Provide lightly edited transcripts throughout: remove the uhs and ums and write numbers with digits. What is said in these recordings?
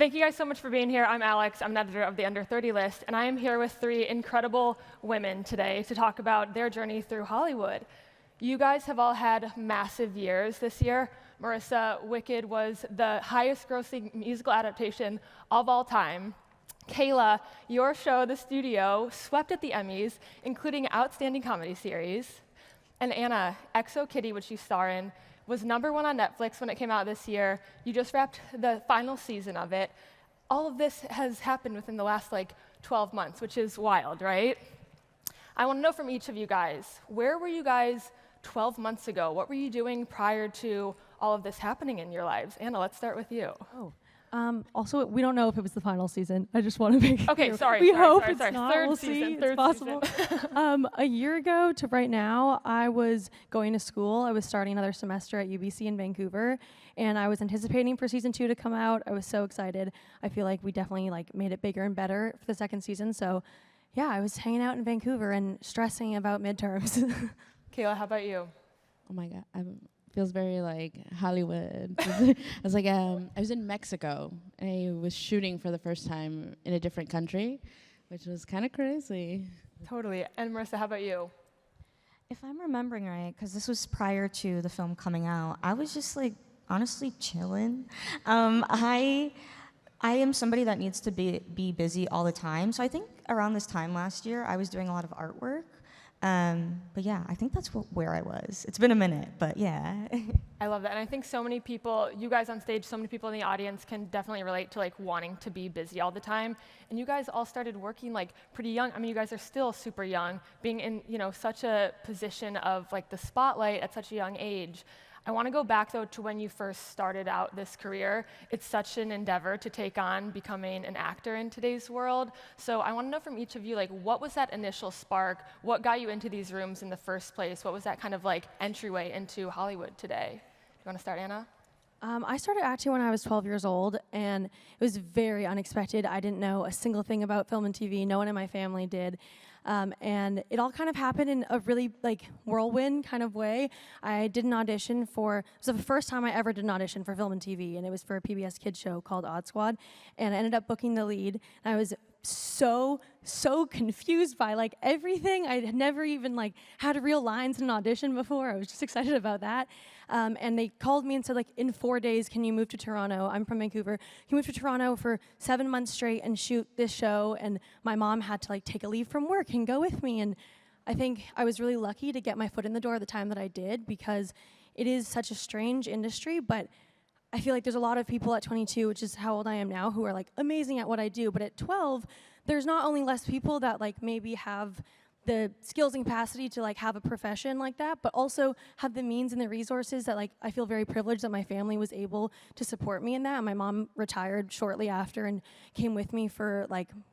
Thank you guys so much for being here. I'm Alex. I'm an editor of the Under 30 list, and I am here with 3 incredible women today to talk about their journey through Hollywood. You guys have all had massive years this year. Marissa, Wicked was the highest grossing musical adaptation of all time. Kayla, your show, The Studio, swept at the Emmys, including Outstanding Comedy Series. And Anna, XO Kitty, which you star in, was #1 on Netflix when it came out this year. You just wrapped the final season of it. All of this has happened within the last 12 months, which is wild, right? I want to know from each of you guys, where were you guys 12 months ago? What were you doing prior to all of this happening in your lives? Anna, let's start with you. Also, we don't know if it was the final season. I just want to make Okay, clear. sorry. We hope sorry, it's sorry. not. Third We'll season. see. Third it's possible. season. A year ago to right now, I was going to school. I was starting another semester at UBC in Vancouver, and I was anticipating for season 2 to come out. I was so excited. I feel like we definitely made it bigger and better for the second season. So, yeah, I was hanging out in Vancouver and stressing about midterms. Kayla, how about you? Oh my God, feels very Hollywood. I was in Mexico. I was shooting for the first time in a different country, which was kind of crazy. Totally. And Marissa, how about you? If I'm remembering right, because this was prior to the film coming out, I was just honestly chilling. I am somebody that needs to be busy all the time. So I think around this time last year, I was doing a lot of artwork. But yeah, I think that's where I was. It's been a minute, but yeah. I love that. And I think so many people, you guys on stage, so many people in the audience can definitely relate to wanting to be busy all the time. And you guys all started working pretty young. I mean, you guys are still super young, being in, such a position of the spotlight at such a young age. I want to go back, though, to when you first started out this career. It's such an endeavor to take on becoming an actor in today's world. So I want to know from each of you, what was that initial spark? What got you into these rooms in the first place? What was that kind of entryway into Hollywood today? You want to start, Anna? I started acting when I was 12 years old, and it was very unexpected. I didn't know a single thing about film and TV. No one in my family did. And it all kind of happened in a really whirlwind kind of way. I did an audition it was the first time I ever did an audition for film and TV, and it was for a PBS kids show called Odd Squad, and I ended up booking the lead, and I was so confused by everything. I had never even had real lines in an audition before. I was just excited about that. And they called me and said in 4 days, can you move to Toronto? I'm from Vancouver. Can you move to Toronto for 7 months straight and shoot this show? And my mom had to take a leave from work and go with me. And I think I was really lucky to get my foot in the door the time that I did, because it is such a strange industry, but I feel there's a lot of people at 22, which is how old I am now, who are amazing at what I do. But at 12, there's not only less people that maybe have the skills and capacity to have a profession like that, but also have the means and the resources that I feel very privileged that my family was able to support me in that. My mom retired shortly after and came with me for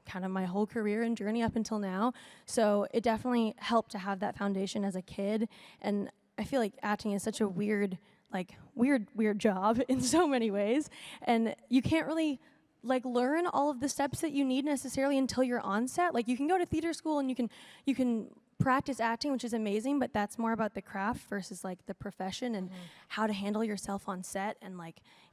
kind of my whole career and journey up until now. So it definitely helped to have that foundation as a kid. And I feel acting is such a weird job in so many ways, and you can't really learn all of the steps that you need necessarily until you're on set. You can go to theater school and you can practice acting, which is amazing, but that's more about the craft versus the profession and how to handle yourself on set, and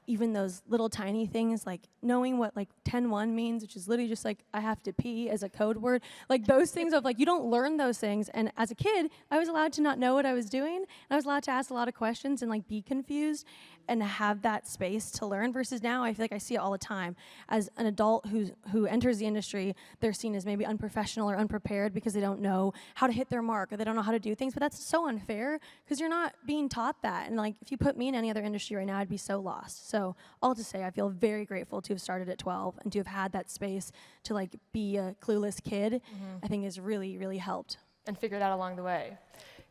even those little tiny things knowing what 10-1 means, which is literally just I have to pee as a code word. Those things of you don't learn those things. And as a kid, I was allowed to not know what I was doing, and I was allowed to ask a lot of questions and be confused and have that space to learn, versus now I feel I see it all the time. As an adult who enters the industry, they're seen as maybe unprofessional or unprepared because they don't know how to hit their mark, or they don't know how to do things. But that's so unfair, because you're not being taught that. And if you put me in any other industry right now, I'd be so lost. So all to say, I feel very grateful to have started at 12 and to have had that space to be a clueless kid. I think has really, really helped. And figured out along the way.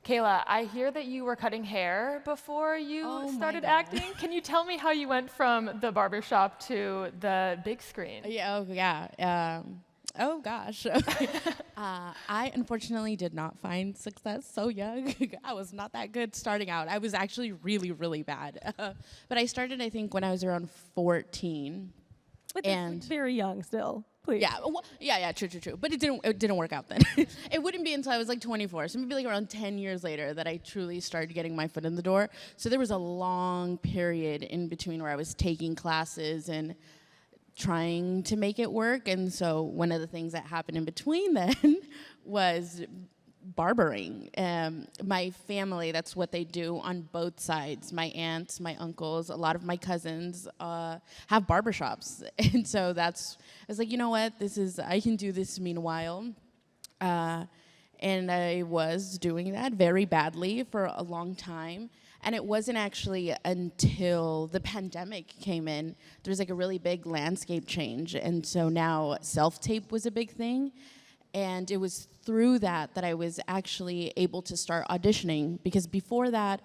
Kayla, I hear that you were cutting hair before you started acting. Can you tell me how you went from the barbershop to the big screen? Oh gosh. I unfortunately did not find success so young. I was not that good starting out. I was actually really, really bad. But I started, I think, when I was around 14. But that's very young still. Please. Yeah, true. But it didn't work out then. It wouldn't be until I was 24, so maybe around 10 years later that I truly started getting my foot in the door. So there was a long period in between where I was taking classes and trying to make it work. And so one of the things that happened in between then was barbering. My family, that's what they do on both sides. My aunts, my uncles, a lot of my cousins have barbershops. And so I was like, you know what, I can do this meanwhile. And I was doing that very badly for a long time. And it wasn't actually until the pandemic came in, there was like a really big landscape change. And so now self-tape was a big thing. And it was through that I was actually able to start auditioning, because before that,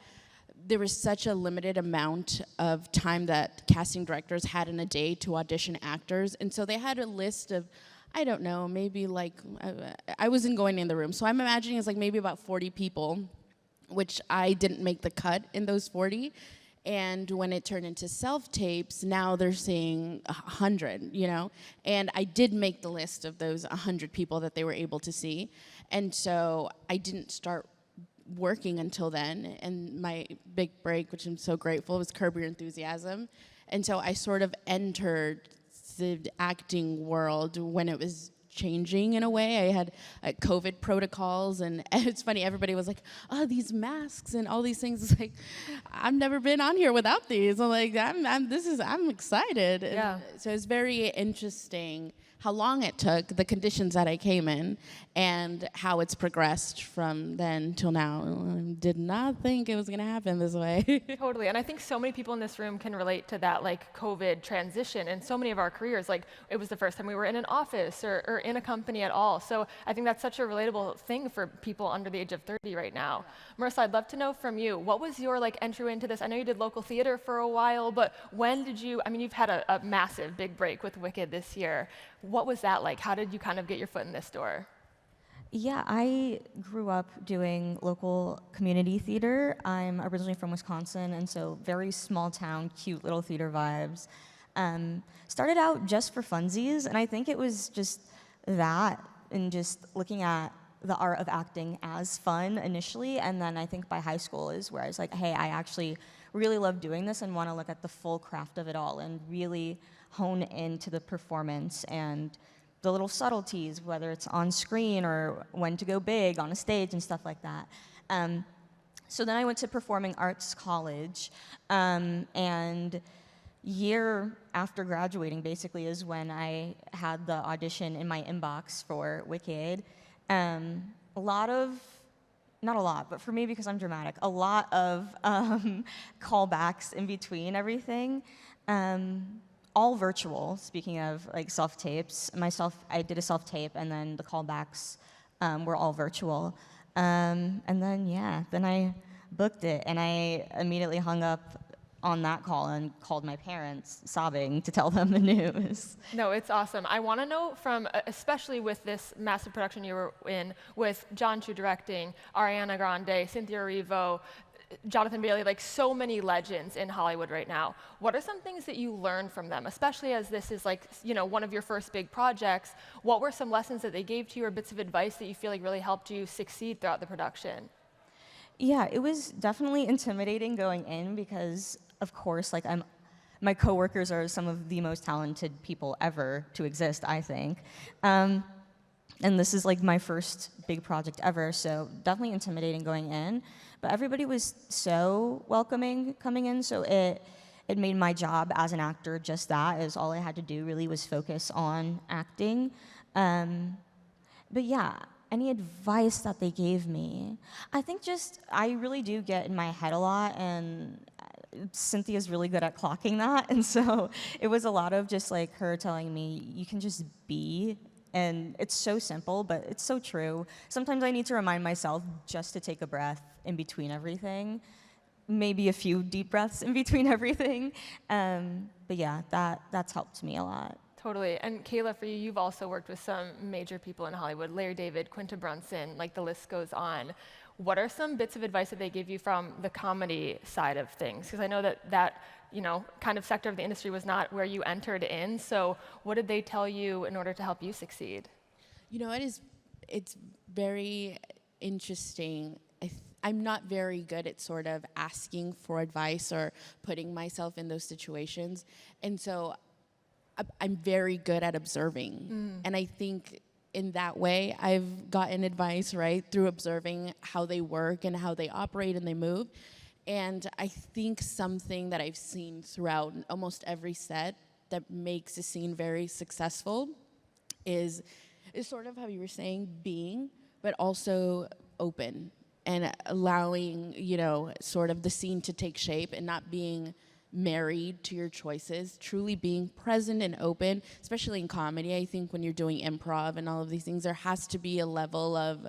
there was such a limited amount of time that casting directors had in a day to audition actors. And so they had a list of, I don't know, maybe like, I wasn't going in the room. So I'm imagining it's like maybe about 40 people, which I didn't make the cut in those 40. And when it turned into self-tapes, now they're seeing 100, And I did make the list of those 100 people that they were able to see. And so I didn't start working until then. And my big break, which I'm so grateful, was Curb Your Enthusiasm. And so I sort of entered the acting world when it was changing in a way. I had COVID protocols, and it's funny, everybody was like, oh, these masks and all these things. It's like, I've never been on here without these. I'm like, I'm excited. Yeah. And so it's very interesting how long it took, the conditions that I came in, and how it's progressed from then till now. I did not think it was going to happen this way. Totally, and I think so many people in this room can relate to that like COVID transition in so many of our careers. Like it was the first time we were in an office or in a company at all. So I think that's such a relatable thing for people under the age of 30 right now. Marissa, I'd love to know from you, what was your like entry into this? I know you did local theater for a while, but when did you, you've had a massive big break with Wicked this year. What was that like? How did you kind of get your foot in this door? Yeah, I grew up doing local community theater. I'm originally from Wisconsin, and so very small town, cute little theater vibes. Started out just for funsies, and I think it was just that, and just looking at the art of acting as fun initially, and then I think by high school is where I was like, hey, I actually really love doing this and want to look at the full craft of it all and really hone into the performance and the little subtleties, whether it's on screen or when to go big on a stage and stuff like that. So then I went to performing arts college, and year after graduating basically is when I had the audition in my inbox for Wicked. Not a lot, but for me, because I'm dramatic, a lot of callbacks in between everything. All virtual, speaking of like self-tapes. I did a self-tape, and then the callbacks were all virtual. And then I booked it, and I immediately hung up on that call and called my parents, sobbing, to tell them the news. No, it's awesome. I want to know from, especially with this massive production you were in, with John Chu directing, Ariana Grande, Cynthia Erivo, Jonathan Bailey, like so many legends in Hollywood right now. What are some things that you learned from them, especially as this is like, one of your first big projects? What were some lessons that they gave to you or bits of advice that you feel like really helped you succeed throughout the production? Yeah, it was definitely intimidating going in because, of course, my coworkers are some of the most talented people ever to exist, I think. And this is like my first big project ever, so definitely intimidating going in. But everybody was so welcoming coming in, so it made my job as an actor just that, is all I had to do really was focus on acting. But yeah, any advice that they gave me, I think I really do get in my head a lot, and Cynthia's really good at clocking that, and so it was a lot of just like her telling me, you can just be. And it's so simple, but it's so true. Sometimes I need to remind myself just to take a breath in between everything, maybe a few deep breaths in between everything. But yeah, that's helped me a lot. Totally. And Kayla, for you, you've also worked with some major people in Hollywood, Larry David, Quinta Brunson, like the list goes on. What are some bits of advice that they give you from the comedy side of things? Because I know that kind of sector of the industry was not where you entered in. So what did they tell you in order to help you succeed? It's very interesting. I'm not very good at sort of asking for advice or putting myself in those situations. And so I'm very good at observing. And I think in that way, I've gotten advice, right, through observing how they work and how they operate and they move. And I think something that I've seen throughout almost every set that makes a scene very successful is sort of how you were saying, being, but also open and allowing, sort of the scene to take shape and not being married to your choices, truly being present and open, especially in comedy. I think when you're doing improv and all of these things, there has to be a level of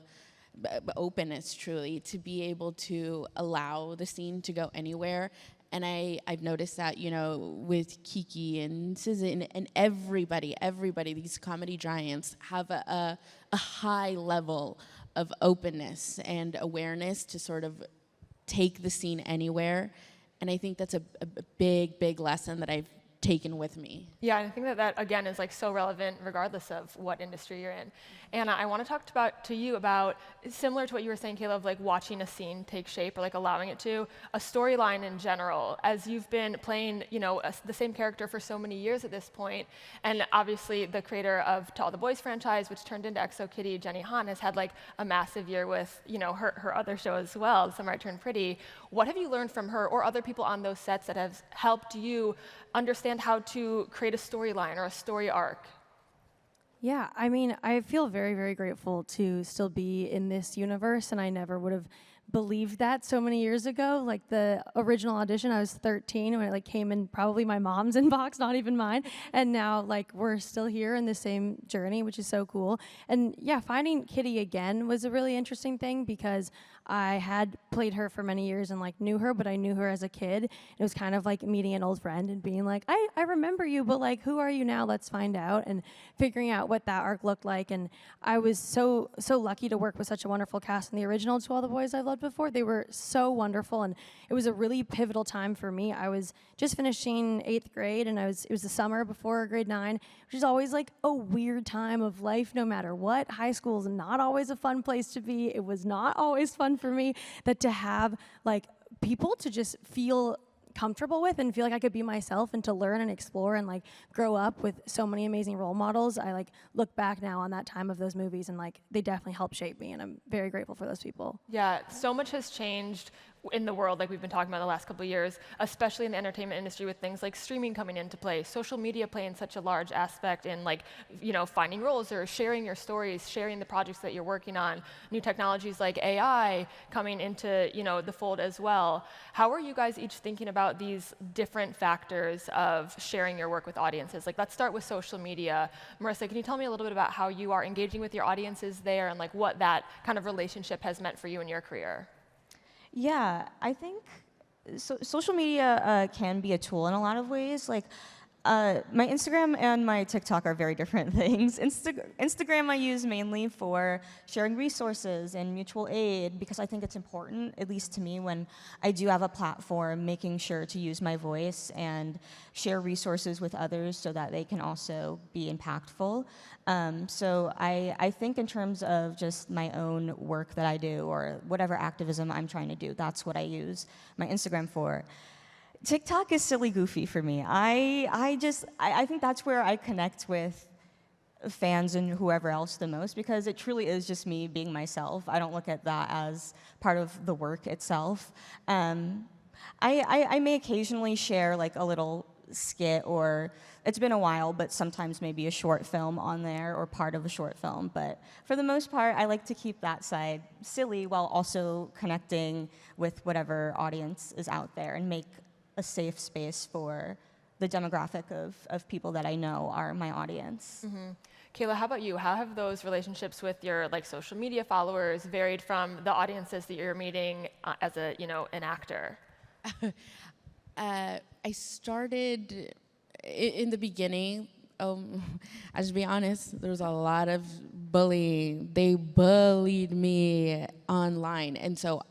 openness, truly, to be able to allow the scene to go anywhere. And I've noticed that, with Kiki and Susan and everybody, these comedy giants have a high level of openness and awareness to sort of take the scene anywhere. And I think that's a big, big lesson that I've taken with me. Yeah, and I think that again is like so relevant regardless of what industry you're in. Anna, I want to talk to you about, similar to what you were saying, Kayla, of like watching a scene take shape or like allowing it to, a storyline in general, as you've been playing, the same character for so many years at this point, and obviously the creator of To All the Boys franchise, which turned into Exo Kitty, Jenny Han, has had like a massive year with, her other show as well, The Summer I Turned Pretty. What have you learned from her or other people on those sets that have helped you understand how to create a storyline or a story arc? Yeah, I mean, I feel very, very grateful to still be in this universe, and I never would have believed that so many years ago. Like the original audition, I was 13 when it like came in probably my mom's inbox, not even mine. And now like we're still here in the same journey, which is so cool. And yeah, finding Kitty again was a really interesting thing because I had played her for many years and like knew her, but I knew her as a kid. It was kind of like meeting an old friend and being like, I remember you, but like, who are you now? Let's find out, and figuring out what that arc looked like. And I was so lucky to work with such a wonderful cast in the original To All the Boys I've Loved Before. They were so wonderful, and it was a really pivotal time for me. I was just finishing 8th grade, and it was the summer before grade 9, which is always like a weird time of life no matter what. High school is not always a fun place to be. It was not always fun for me, that to have like people to just feel comfortable with and feel like I could be myself and to learn and explore and like grow up with so many amazing role models. I like look back now on that time of those movies and like they definitely helped shape me, and I'm very grateful for those people. Yeah, so much has changed in the world, like we've been talking about the last couple of years, especially in the entertainment industry with things like streaming coming into play, social media playing such a large aspect in like, finding roles or sharing your stories, sharing the projects that you're working on, new technologies like AI coming into, the fold as well. How are you guys each thinking about these different factors of sharing your work with audiences? Like, let's start with social media. Marissa, can you tell me a little bit about how you are engaging with your audiences there and like what that kind of relationship has meant for you in your career? Yeah, I think social media can be a tool in a lot of ways. Like, my Instagram and my TikTok are very different things. Instagram I use mainly for sharing resources and mutual aid because I think it's important, at least to me, when I do have a platform, making sure to use my voice and share resources with others so that they can also be impactful. So I think in terms of just my own work that I do or whatever activism I'm trying to do, that's what I use my Instagram for. TikTok is silly goofy for me. I think that's where I connect with fans and whoever else the most because it truly is just me being myself. I don't look at that as part of the work itself. I may occasionally share like a little skit, or it's been a while, but sometimes maybe a short film on there or part of a short film. But for the most part, I like to keep that side silly while also connecting with whatever audience is out there and make a safe space for the demographic of people that I know are my audience. Mm-hmm. Kayla, how about you? How have those relationships with your like social media followers varied from the audiences that you're meeting as a an actor? I started in the beginning. I should be honest, there was a lot of bullying. They bullied me online. And so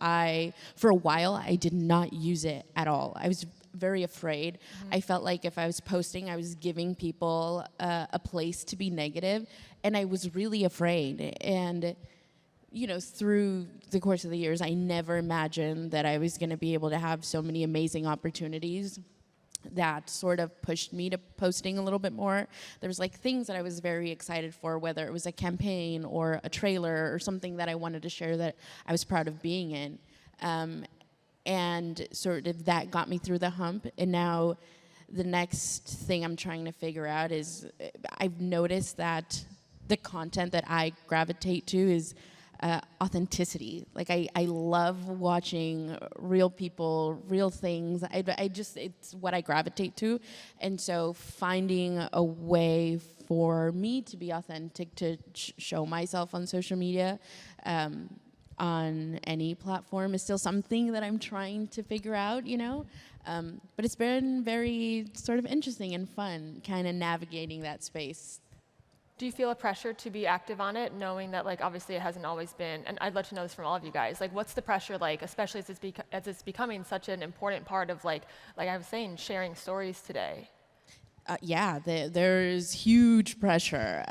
for a while, I did not use it at all. I was very afraid. Mm-hmm. I felt like if I was posting, I was giving people a place to be negative, and I was really afraid. And through the course of the years, I never imagined that I was going to be able to have so many amazing opportunities that sort of pushed me to posting a little bit more. There was like things that I was very excited for, whether it was a campaign or a trailer or something that I wanted to share that I was proud of being in. And sort of that got me through the hump. And now the next thing I'm trying to figure out is I've noticed that the content that I gravitate to is authenticity. Like I love watching real people, real things. I just, it's what I gravitate to. And so finding a way for me to be authentic, to show myself on social media, on any platform is still something that I'm trying to figure out, you know? But it's been very sort of interesting and fun kind of navigating that space. Do you feel a pressure to be active on it, knowing that, like, obviously it hasn't always been, and I'd love to know this from all of you guys, like, what's the pressure like, especially as it's becoming such an important part of, like I was saying, sharing stories today? Yeah, there's huge pressure.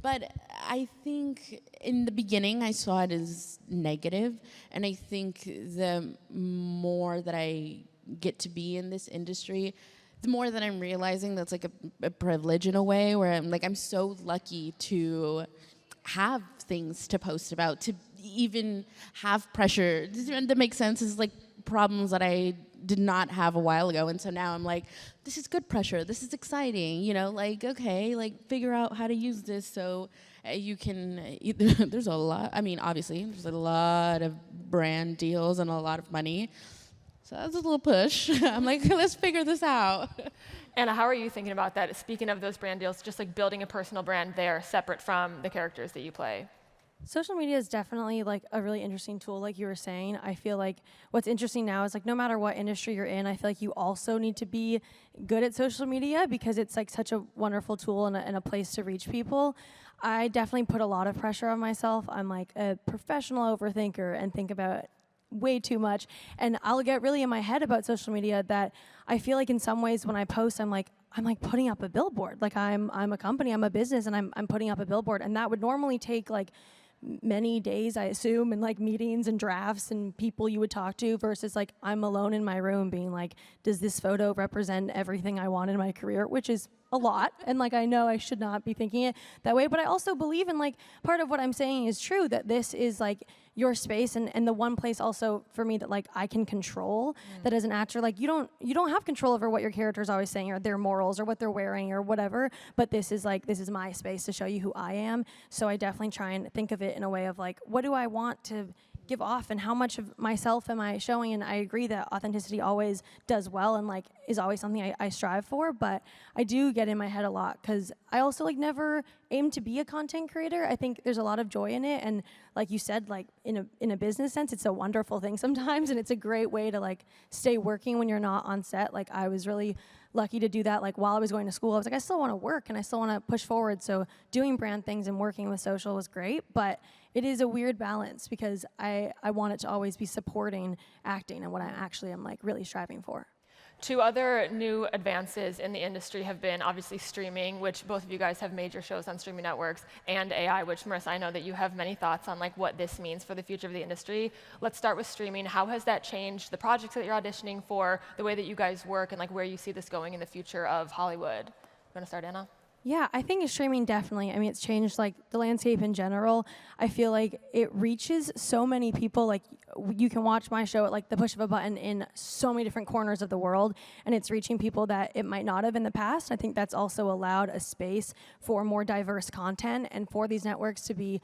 But I think in the beginning I saw it as negative, and I think the more that I get to be in this industry, the more that I'm realizing that's like a privilege in a way, where I'm so lucky to have things to post about, to even have pressure. That makes sense. It's like problems that I did not have a while ago, and so now I'm like, this is good pressure. This is exciting. You know, like, okay, like figure out how to use this so you can. There's a lot. I mean, obviously, there's a lot of brand deals and a lot of money. So that's a little push. I'm like, let's figure this out. Anna, how are you thinking about that? Speaking of those brand deals, just like building a personal brand there separate from the characters that you play. Social media is definitely like a really interesting tool, like you were saying. I feel like what's interesting now is like no matter what industry you're in, I feel like you also need to be good at social media because it's like such a wonderful tool and a place to reach people. I definitely put a lot of pressure on myself. I'm like a professional overthinker and think about way too much, and I'll get really in my head about social media that I feel like in some ways when I post I'm like putting up a billboard. Like I'm a company, I'm a business, and I'm putting up a billboard, and that would normally take like many days, I assume, and like meetings and drafts and people you would talk to, versus like I'm alone in my room being like, does this photo represent everything I want in my career, which is a lot, and like I know I should not be thinking it that way, but I also believe in like part of what I'm saying is true, that this is like your space and the one place also for me that like I can control. That as an actor, like you don't have control over what your character's always saying or their morals or what they're wearing or whatever, but this is my space to show you who I am. So I definitely try and think of it in a way of like, what do I want to give off and how much of myself am I showing? And I agree that authenticity always does well and like is always something I strive for, but I do get in my head a lot because I also like never aim to be a content creator. I think there's a lot of joy in it, and like you said, like in a business sense, it's a wonderful thing sometimes, and it's a great way to like stay working when you're not on set. Like I was really lucky to do that. Like while I was going to school, I was like, I still want to work and I still want to push forward. So doing brand things and working with social was great, but it is a weird balance because I want it to always be supporting acting and what I actually am like really striving for. Two other new advances in the industry have been obviously streaming, which both of you guys have major shows on streaming networks, and AI, which Marissa, I know that you have many thoughts on like what this means for the future of the industry. Let's start with streaming. How has that changed the projects that you're auditioning for, the way that you guys work, and like where you see this going in the future of Hollywood? You want to start, Anna? Yeah, I think streaming definitely. I mean, it's changed like the landscape in general. I feel like it reaches so many people. Like you can watch my show at like the push of a button in so many different corners of the world, and it's reaching people that it might not have in the past. I think that's also allowed a space for more diverse content and for these networks to be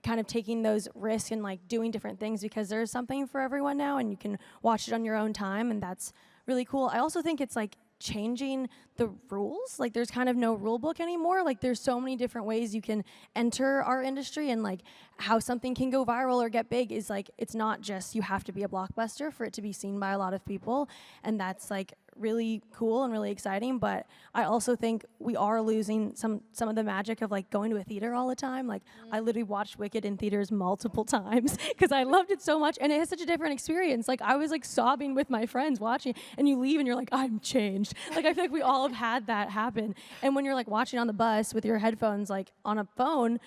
kind of taking those risks and like doing different things because there's something for everyone now, and you can watch it on your own time, and that's really cool. I also think it's like changing the rules. Like there's kind of no rule book anymore. Like there's so many different ways you can enter our industry, and like how something can go viral or get big is like, it's not just you have to be a blockbuster for it to be seen by a lot of people. And that's like really cool and really exciting, but I also think we are losing some of the magic of like going to a theater all the time. Like I literally watched Wicked in theaters multiple times because I loved it so much, and it has such a different experience. Like I was like sobbing with my friends watching, and you leave and you're like, I'm changed. Like I feel like we all have had that happen. And when you're like watching on the bus with your headphones like on a phone,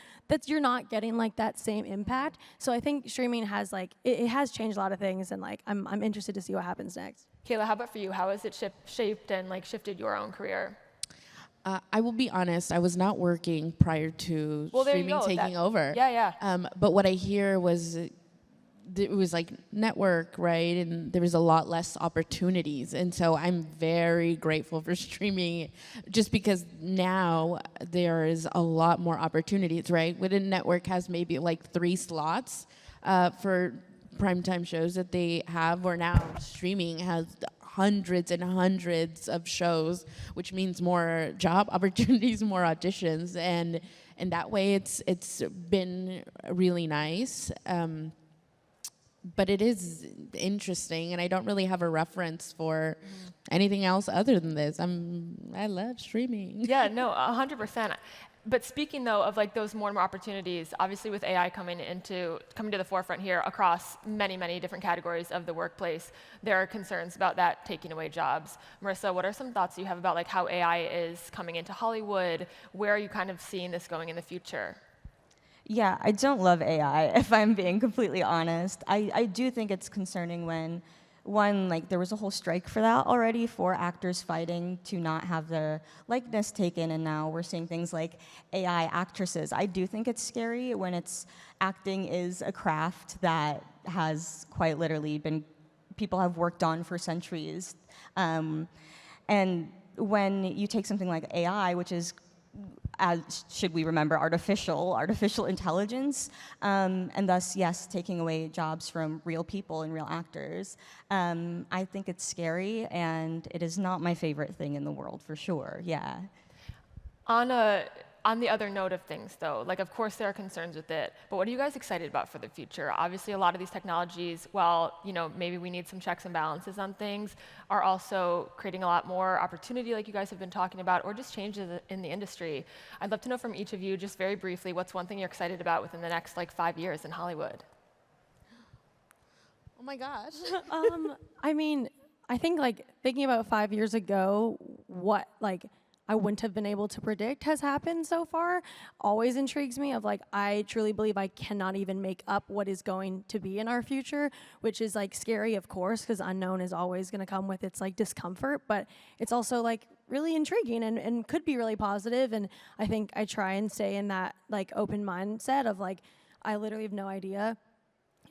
you're not getting like that same impact. So I think streaming has like it has changed a lot of things, and like I'm interested to see what happens next. Kayla, how about for you? How has it shaped and like shifted your own career? I will be honest, I was not working prior to Well, there you streaming go. taking over. Yeah. But what I hear was it was like network, right? And there was a lot less opportunities. And so I'm very grateful for streaming just because now there is a lot more opportunities, right? Within network has maybe like 3 slots for primetime shows that they have, where now streaming has hundreds and hundreds of shows, which means more job opportunities, more auditions. And that way it's been really nice. But it is interesting, and I don't really have a reference for anything else other than this. I love streaming. Yeah, no, 100%. But speaking though of like those more and more opportunities, obviously with AI coming to the forefront here across many, many different categories of the workplace, there are concerns about that taking away jobs. Marissa, what are some thoughts you have about like how AI is coming into Hollywood? Where are you kind of seeing this going in the future? Yeah, I don't love AI, if I'm being completely honest. I do think it's concerning when, one, like there was a whole strike for that already, for actors fighting to not have their likeness taken, and now we're seeing things like AI actresses. I do think it's scary when acting is a craft that has quite literally been, people have worked on for centuries. And when you take something like AI, which is, as should we remember, artificial intelligence, and thus, yes, taking away jobs from real people and real actors. I think it's scary, and it is not my favorite thing in the world, for sure, yeah. On the other note of things, though, like of course there are concerns with it, but what are you guys excited about for the future? Obviously, a lot of these technologies, while maybe we need some checks and balances on things, are also creating a lot more opportunity, like you guys have been talking about, or just changes in the industry. I'd love to know from each of you, just very briefly, what's one thing you're excited about within the next 5 years in Hollywood? Oh my gosh. I mean, I think thinking about 5 years ago, what I wouldn't have been able to predict has happened so far always intrigues me. I truly believe I cannot even make up what is going to be in our future, which is scary, of course, because unknown is always going to come with its discomfort, but it's also really intriguing and could be really positive. And I think I try and stay in that open mindset of I literally have no idea.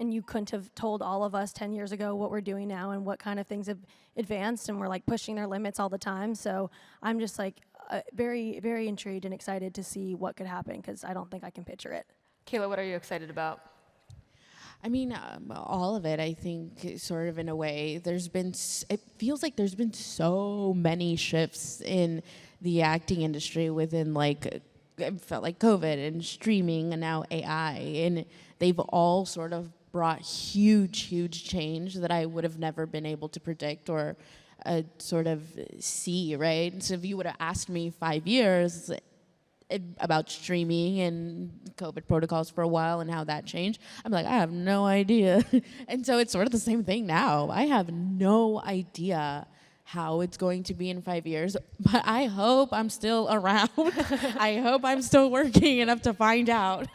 And you couldn't have told all of us 10 years ago what we're doing now and what kind of things have advanced, and we're pushing their limits all the time. So I'm just very, very intrigued and excited to see what could happen, because I don't think I can picture it. Kayla, what are you excited about? I mean, all of it, I think, sort of in a way. It feels like there's been so many shifts in the acting industry within it felt like COVID and streaming and now AI, and they've all sort of brought huge change that I would have never been able to predict or sort of see, right? So if you would have asked me 5 years about streaming and COVID protocols for a while and how that changed, I'm I have no idea. And so it's sort of the same thing now. I have no idea how it's going to be in 5 years, but I hope I'm still around. I hope I'm still working enough to find out.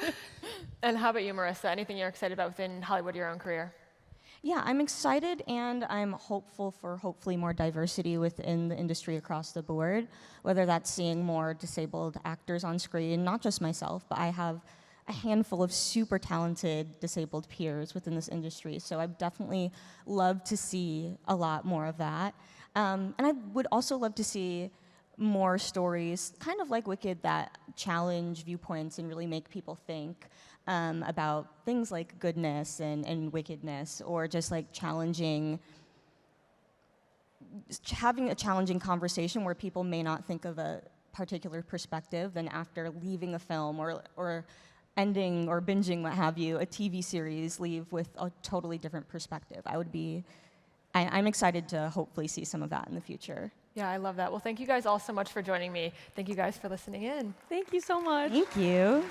And how about you, Marissa? Anything you're excited about within Hollywood, your own career? Yeah, I'm excited, and I'm hopeful for hopefully more diversity within the industry across the board, whether that's seeing more disabled actors on screen, not just myself, but I have a handful of super talented disabled peers within this industry, so I definitely love to see a lot more of that. And I would also love to see more stories, kind of like Wicked, that challenge viewpoints and really make people think about things like goodness and wickedness, or just having a challenging conversation where people may not think of a particular perspective, and after leaving a film or ending or binging, what have you, a TV series, leave with a totally different perspective. I'm excited to hopefully see some of that in the future. Yeah, I love that. Well, thank you guys all so much for joining me. Thank you guys for listening in. Thank you so much. Thank you.